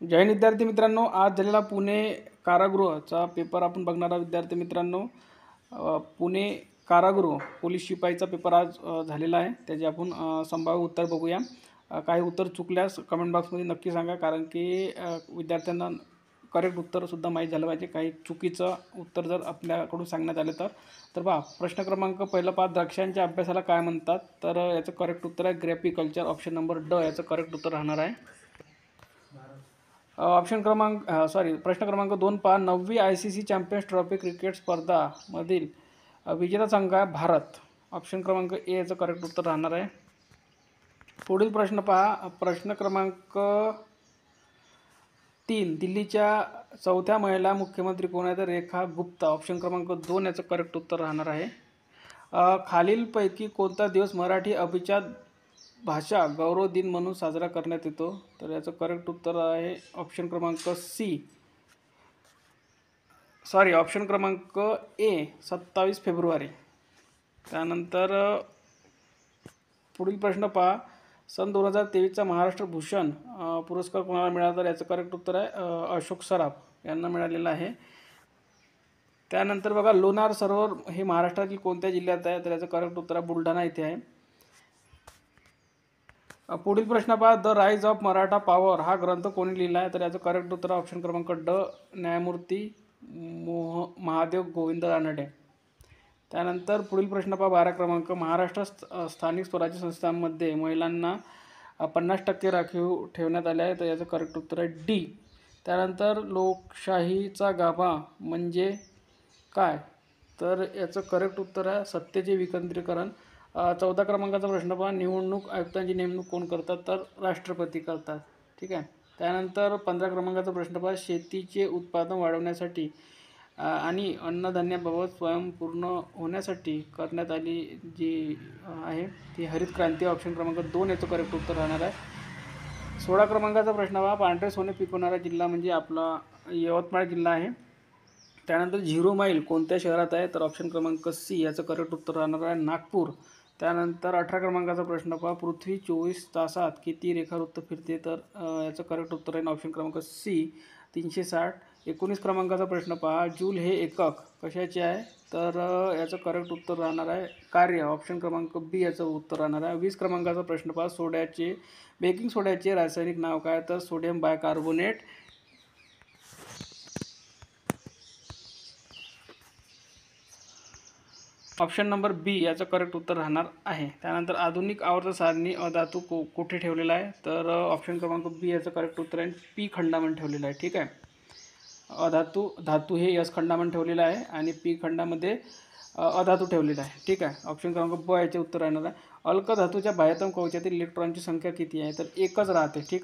जय हिंद विद्यार्थी मित्रांनो, आज झालेला पुणे कारागृहचा पेपर आपण बघणार आहोत. विद्यार्थी मित्रांनो, पुणे कारागृह पोलीस शिपाईचा पेपर आज झालेला आहे. त्याचे आपण संभाव्य उत्तर बघूया. काही उत्तर चुकल्यास कमेंट बॉक्समध्ये नक्की सांगा, कारण की विद्यार्थ्यांना करेक्ट उत्तरसुद्धा माहीत झालं पाहिजे. काही चुकीचं उत्तर जर आपल्याकडून सांगण्यात आलं तर पहा, प्रश्न क्रमांक पहिला पहा, द्राक्षांच्या अभ्यासाला काय म्हणतात? तर याचं करेक्ट उत्तर आहे ग्रेपिकल्चर. ऑप्शन नंबर ड याचं करेक्ट उत्तर राहणार आहे. प्रश्न क्रमांक 2 पहा, 9वी ICC चॅम्पियन्स ट्रॉफी क्रिकेट स्पर्धामधील विजेता संघ आहे भारत. ऑप्शन क्रमांक ए याचं करेक्ट उत्तर राहणार आहे. पुढील प्रश्न पहा, प्रश्न क्रमांक 3, दिल्लीच्या चौथ्या महिला मुख्यमंत्री कोण आहेत? रेखा गुप्ता. ऑप्शन क्रमांक 2 याचं करेक्ट उत्तर राहणार आहे. खालीलपैकी कोणता दिवस मराठी अभिजात भाषा गौरव दिन म्हणून साजरा करण्यात येतो? तर याचं करेक्ट उत्तर आहे ऑप्शन क्रमांक ए 27 फेब्रुवारी. त्यानंतर पुढील प्रश्न पहा, सन 2023चा महाराष्ट्र भूषण पुरस्कार कोणाला मिळाला? तर याचं करेक्ट उत्तर आहे अशोक सराफ यांना मिळालेला आहे. त्यानंतर बघा, लोणार सरोवर हे महाराष्ट्रातील कोणत्या जिल्ह्यात आहे? तर याचं करेक्ट उत्तर आहे बुलढाणा येथे आहे. पुढील प्रश्न पहा, the rise of Maratha power हा ग्रंथ कोणी लिहिला आहे? तर याचं करेक्ट उत्तर ऑप्शन क्रमांक ड न्यायमूर्ती महादेव गोविंद रानडे. त्यानंतर पुढील प्रश्न पहा, 12 क्रमांक, महाराष्ट्र स्थानिक स्वराज्य संस्थांमध्ये महिलांना 50% राखीव ठेवण्यात आले आहे. तर याचं करेक्ट उत्तर आहे डी. त्यानंतर लोकशाहीचा गाभा म्हणजे काय? तर याचं करेक्ट उत्तर आहे सत्तेचे विकेंद्रीकरण. 14 क्रमांकाचा प्रश्न पहा, निवडणूक आयुक्तांची नेमणूक कोण करतात? तर राष्ट्रपती करतात. ठीक आहे. त्यानंतर 15 क्रमांकाचा प्रश्न पहा, शेतीचे उत्पादन वाढवण्यासाठी आणि अन्नधान्याबाबत स्वयंपूर्ण होण्यासाठी करण्यात आली जी आहे ती हरित क्रांती. ऑप्शन क्रमांक 2 याचं करेक्ट उत्तर राहणार आहे. 16 क्रमांकाचा प्रश्न पहा, पांढरे सोने पिकवणारा जिल्हा म्हणजे आपला यवतमाळ जिल्हा आहे. त्यानंतर 0 माईल कोणत्या शहरात आहे? तर ऑप्शन क्रमांक सी याचं करेक्ट उत्तर राहणार आहे नागपूर. त्यानंतर 18 क्रमांकाचा प्रश्न पहा, पृथ्वी 24 तासात किती रेखावृत्त फिरते? तर याचं करेक्ट उत्तर आहे ऑप्शन क्रमांक सी 360. 19 क्रमांकाचा प्रश्न पहा, जूल हे एकक कशाचे आहे? तर याचं करेक्ट उत्तर राहणार आहे कार्य. ऑप्शन क्रमांक बी याचं उत्तर राहणार आहे. 20 क्रमांकाचा प्रश्न पहा, बेकिंग सोड्याचे रासायनिक नाव काय? तर सोडियम बायकार्बोनेट. ऑप्शन नंबर बी याचं करेक्ट उत्तर राहणार आहे. त्यानंतर आधुनिक आवर्त सारणी अधातू कुठे ठेवलेला आहे? तर ऑप्शन क्रमांक बी याचं करेक्ट उत्तर आहे पी खंडामध्ये ठेवलेलं आहे. ठीक आहे. धातू हे यस खंडामध्ये ठेवलेलं आहे आणि पी खंडामध्ये अधातू ठेवलेला आहे. ठीक आहे. ऑप्शन क्रमांक ब याचे उत्तर राहणार आहे. अल्कधातूच्या बाह्यतम कवचातील इलेक्ट्रॉनची संख्या किती आहे? तर एकच राहते. ठीक आहे.